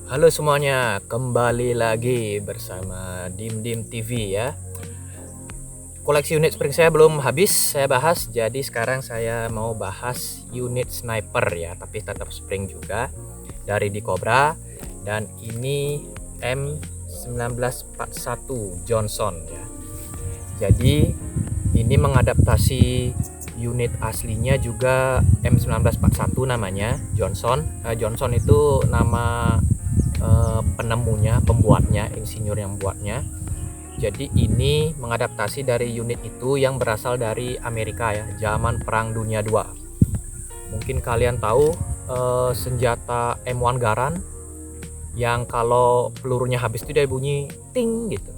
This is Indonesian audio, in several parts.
Halo semuanya, kembali lagi bersama Dim Dim TV ya. Koleksi unit spring saya belum habis saya bahas, jadi sekarang saya mau bahas unit sniper ya, tapi tetap spring juga dari di Cobra, dan ini M1941 Johnson ya. Jadi ini mengadaptasi unit aslinya juga M1941 namanya Johnson. Johnson itu nama penemunya, pembuatnya, insinyur yang buatnya. Jadi ini mengadaptasi dari unit itu yang berasal dari Amerika ya, zaman Perang Dunia II. Mungkin kalian tahu senjata M1 Garand yang kalau pelurunya habis itu dia bunyi ting gitu.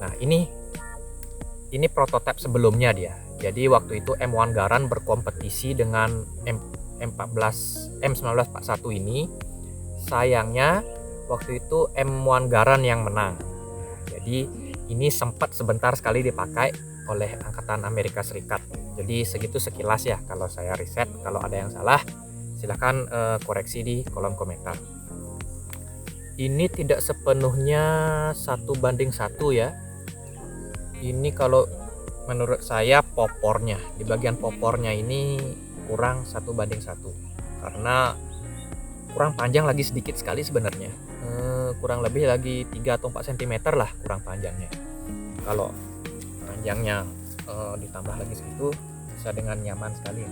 Nah, ini prototipe sebelumnya dia. Jadi waktu itu M1 Garand berkompetisi dengan M1941 ini. Sayangnya waktu itu M1 Garand yang menang. Jadi ini sempat sebentar sekali dipakai oleh Angkatan Amerika Serikat. Jadi segitu sekilas ya kalau saya riset. Kalau ada yang salah silahkan koreksi di kolom komentar. Ini tidak sepenuhnya 1:1 ya. Ini kalau menurut saya popornya, di bagian popornya ini kurang 1:1 karena kurang panjang lagi sedikit sekali sebenarnya. Kurang lebih lagi 3 atau 4 cm lah kurang panjangnya. Kalau panjangnya ditambah lagi segitu bisa dengan nyaman sekali ya.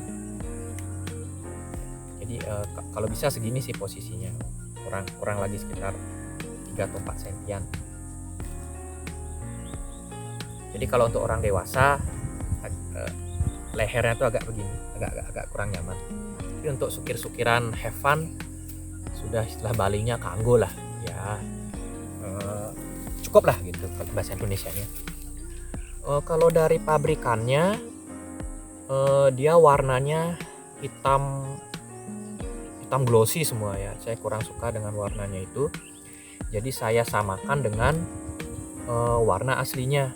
Jadi kalau bisa segini sih posisinya, kurang lagi sekitar 3 atau 4 sentian. Jadi kalau untuk orang dewasa lehernya tuh agak begini, agak kurang nyaman. Tapi untuk sukir-sukiran have fun sudah istilah Balinya kanggo lah ya, cukup lah gitu kalau bahasa Indonesianya. Kalau dari pabrikannya dia warnanya hitam glossy semua ya, saya kurang suka dengan warnanya itu, jadi saya samakan dengan warna aslinya.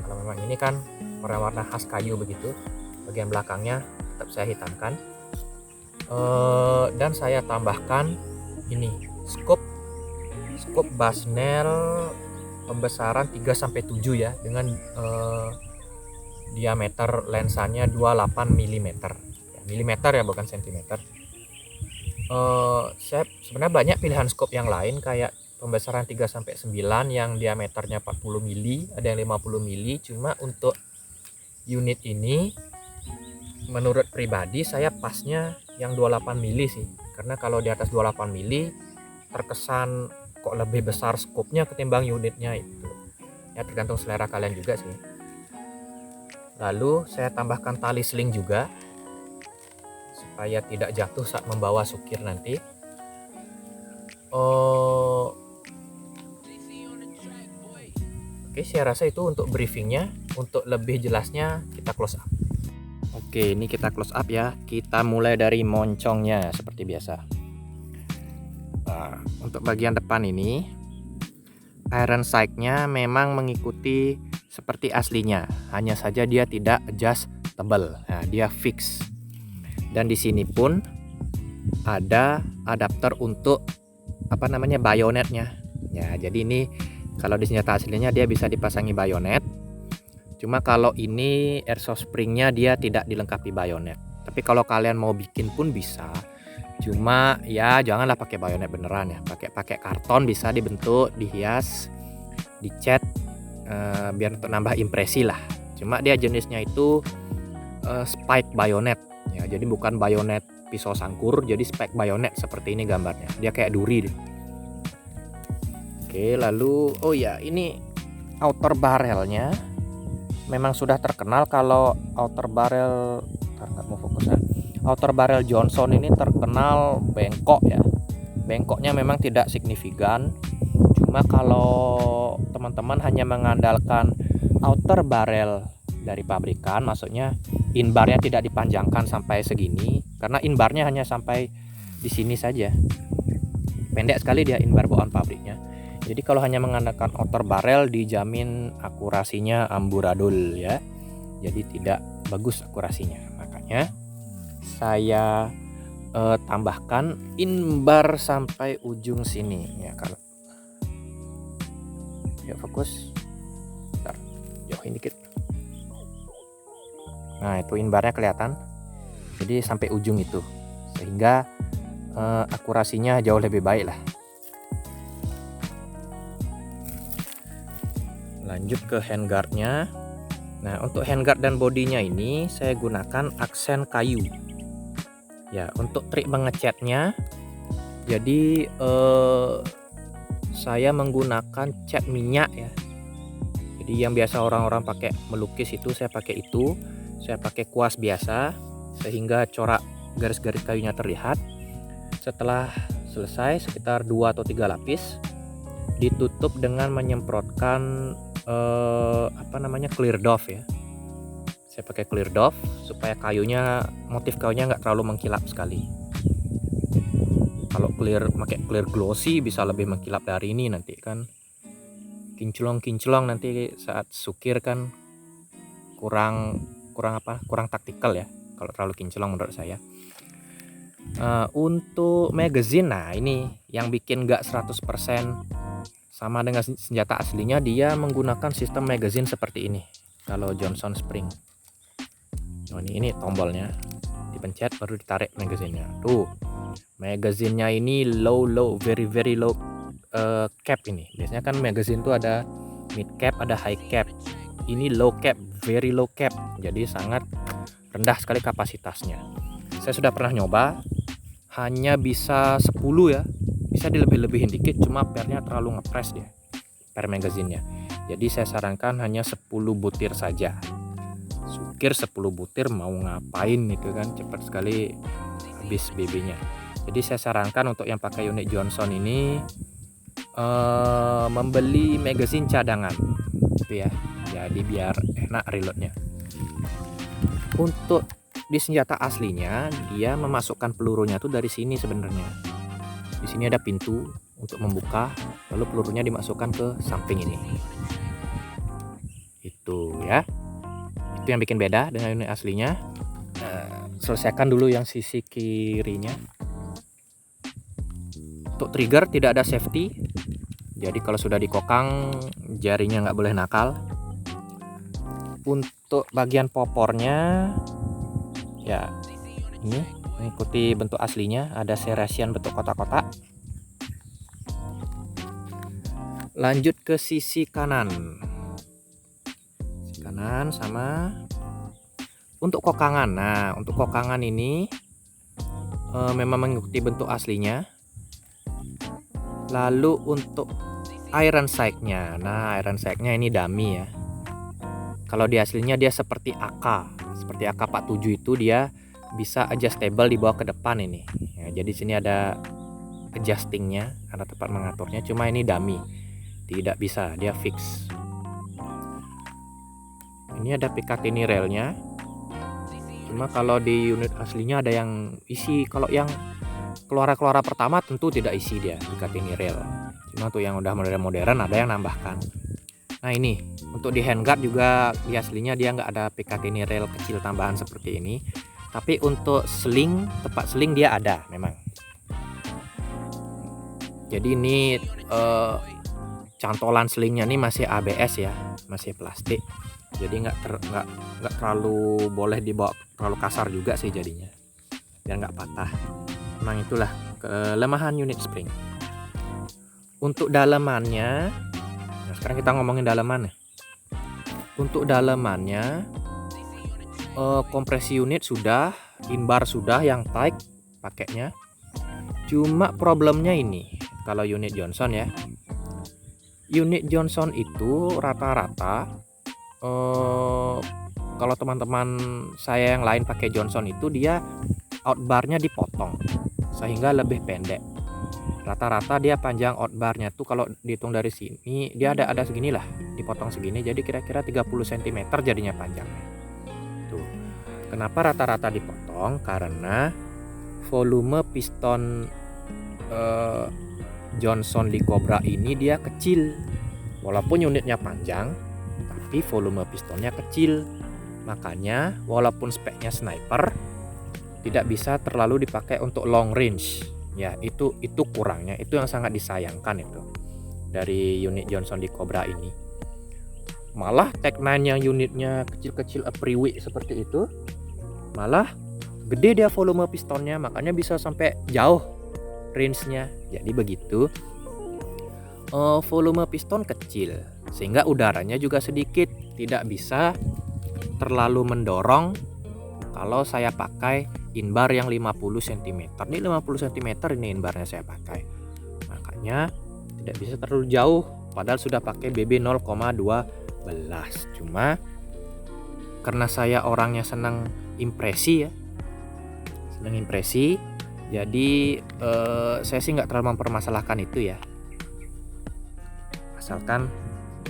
Kalau memang ini kan warna khas kayu begitu, bagian belakangnya tetap saya hitamkan. Dan saya tambahkan ini scope Bushnell pembesaran 3-7 ya, dengan diameter lensanya 28 mm ya, milimeter ya bukan sentimeter. Saya sebenarnya banyak pilihan scope yang lain kayak pembesaran 3-9 yang diameternya 40 mm, ada yang 50 mm. Cuma untuk unit ini menurut pribadi saya pasnya yang 28 mili sih, karena kalau di atas 28 mili terkesan kok lebih besar skopnya ketimbang unitnya itu ya, tergantung selera kalian juga sih. Lalu saya tambahkan tali sling juga supaya tidak jatuh saat membawa sukir nanti. Oke, saya rasa itu untuk briefingnya. Untuk lebih jelasnya kita close up. Oke, ini kita close up ya. Kita mulai dari moncongnya seperti biasa. Nah, untuk bagian depan ini iron sight-nya memang mengikuti seperti aslinya, hanya saja dia tidak adjustable. Nah, dia fix. Dan di sini pun ada adapter untuk bayonetnya. Ya, jadi ini kalau di senjata aslinya dia bisa dipasangi bayonet. Cuma kalau ini airsoft springnya dia tidak dilengkapi bayonet. Tapi kalau kalian mau bikin pun bisa. Cuma ya janganlah pakai bayonet beneran ya. Pakai karton bisa dibentuk, dihias, dicat, biar untuk nambah impresi lah. Cuma dia jenisnya itu spike bayonet. Ya, jadi bukan bayonet pisau sangkur, jadi spike bayonet seperti ini gambarnya. Dia kayak duri deh. Oke, lalu ini outer barrelnya memang sudah terkenal. Kalau outer barrel, outer barrel Johnson ini terkenal bengkok ya. Bengkoknya memang tidak signifikan. Cuma kalau teman-teman hanya mengandalkan outer barrel dari pabrikan, maksudnya inbarnya tidak dipanjangkan sampai segini, karena inbarnya hanya sampai di sini saja. Pendek sekali dia inbar bawaan pabriknya. Jadi kalau hanya mengandalkan outer barrel dijamin akurasinya amburadul ya. Jadi tidak bagus akurasinya. Makanya saya tambahkan inbar sampai ujung sini ya. Kalau ya fokus, bentar, jauhin dikit. Nah itu inbarnya kelihatan, jadi sampai ujung itu, sehingga akurasinya jauh lebih baik lah. Lanjut ke handguardnya. Nah untuk handguard dan bodinya ini saya gunakan aksen kayu ya. Untuk trik mengecatnya, jadi saya menggunakan cat minyak ya. Jadi yang biasa orang-orang pakai melukis itu, saya pakai itu. Saya pakai kuas biasa sehingga corak garis-garis kayunya terlihat. Setelah selesai sekitar 2 atau 3 lapis, ditutup dengan menyemprotkan clear doff ya. Saya pakai clear doff supaya kayunya, motif kayunya nggak terlalu mengkilap sekali. Kalau pakai clear glossy bisa lebih mengkilap dari ini, nanti kan kinclong nanti saat sukir kan kurang taktikal ya kalau terlalu kinclong menurut saya. Untuk magazine, nah ini yang bikin nggak 100% sama dengan senjata aslinya, dia menggunakan sistem magazine seperti ini kalau Johnson Spring. Ini tombolnya, dipencet baru ditarik magazinnya. Tuh, magazinnya ini very low cap. Ini biasanya kan magazine tuh ada mid cap, ada high cap. Ini low cap, very low cap, jadi sangat rendah sekali kapasitasnya. Saya sudah pernah nyoba, hanya bisa 10 ya, bisa dilebih-lebihin dikit, cuma pernya terlalu ngepres dia, per magazinnya. Jadi saya sarankan hanya 10 butir saja. Sukir 10 butir mau ngapain itu kan, cepat sekali habis BB-nya. Jadi saya sarankan untuk yang pakai unit Johnson ini membeli magazine cadangan gitu ya, jadi biar enak reloadnya. Untuk di senjata aslinya, dia memasukkan pelurunya tuh dari sini sebenarnya. Di sini ada pintu untuk membuka, lalu pelurunya dimasukkan ke samping ini. Itu ya. Itu yang bikin beda dengan unit aslinya. Selesaikan dulu yang sisi kirinya. Untuk trigger tidak ada safety, jadi kalau sudah dikokang jarinya nggak boleh nakal. Untuk bagian popornya ya, ini mengikuti bentuk aslinya, ada serration bentuk kotak-kotak. Lanjut ke sisi kanan. Sisi kanan sama untuk kokangan. Nah untuk kokangan ini memang mengikuti bentuk aslinya. Lalu untuk iron sight-nya, nah iron sight-nya ini dummy ya. Kalau di aslinya dia seperti AK47 itu, dia bisa adjustable dibawa ke depan ini ya. Jadi sini ada adjustingnya, ada tempat mengaturnya, cuma ini dummy, tidak bisa, dia fix. Ini ada Picatinny railnya, cuma kalau di unit aslinya ada yang isi. Kalau yang keluar pertama tentu tidak isi dia Picatinny rail, cuma tuh yang udah modern ada yang nambahkan. Nah ini untuk di handguard juga di aslinya dia nggak ada Picatinny rail kecil tambahan seperti ini, tapi untuk sling, tempat sling dia ada memang. Jadi ini cantolan slingnya ini masih ABS ya, masih plastik, jadi nggak terlalu boleh dibawa terlalu kasar juga sih jadinya, biar nggak patah. Memang itulah kelemahan unit spring. Untuk dalemannya, nah sekarang kita ngomongin daleman ya. Untuk dalemannya, kompresi unit sudah, inbar sudah yang tight pakainya. Cuma problemnya ini, kalau unit Johnson ya, unit Johnson itu rata-rata kalau teman-teman saya yang lain pakai Johnson itu, dia outbarnya dipotong sehingga lebih pendek. Rata-rata dia panjang outbarnya tuh kalau dihitung dari sini dia ada segini lah, dipotong segini, jadi kira-kira 30 cm jadinya panjangnya. Tuh. Kenapa rata-rata dipotong? Karena volume piston Johnson Lee Cobra ini dia kecil. Walaupun unitnya panjang, tapi volume pistonnya kecil. Makanya walaupun speknya sniper, tidak bisa terlalu dipakai untuk long range. Ya, itu kurangnya, itu yang sangat disayangkan itu dari unit Johnson di Cobra ini. Malah Tech9 yang unitnya kecil-kecil apriwi seperti itu, malah gede dia volume pistonnya, makanya bisa sampai jauh range-nya. Jadi begitu. Volume piston kecil sehingga udaranya juga sedikit, tidak bisa terlalu mendorong kalau saya pakai inbar yang 50 cm. Ini 50 cm ini inbarnya saya pakai, makanya tidak bisa terlalu jauh, padahal sudah pakai BB 0,12. Cuma karena saya orangnya senang impresi ya, senang impresi, jadi saya sih nggak terlalu mempermasalahkan itu ya, asalkan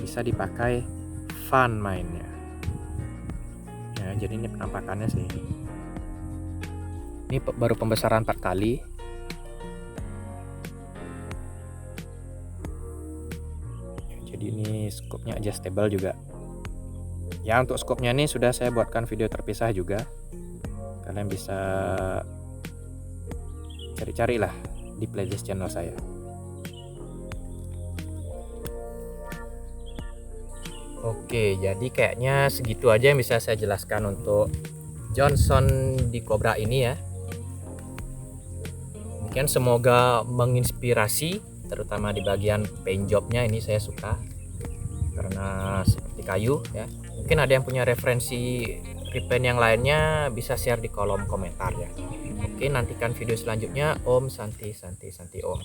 bisa dipakai fun mainnya ya. Jadi ini penampakannya sih, ini baru pembesaran 4 kali. Jadi ini scope-nya adjustable juga ya. Untuk scope-nya ini sudah saya buatkan video terpisah juga, kalian bisa cari-cari lah di playlist channel saya. Oke, jadi kayaknya segitu aja yang bisa saya jelaskan untuk Johnson di Cobra ini ya. Mungkin semoga menginspirasi, terutama di bagian paint jobnya ini saya suka karena seperti kayu ya. Mungkin ada yang punya referensi repaint yang lainnya, bisa share di kolom komentar ya. Oke, nantikan video selanjutnya. Om Santi Santi Santi Om.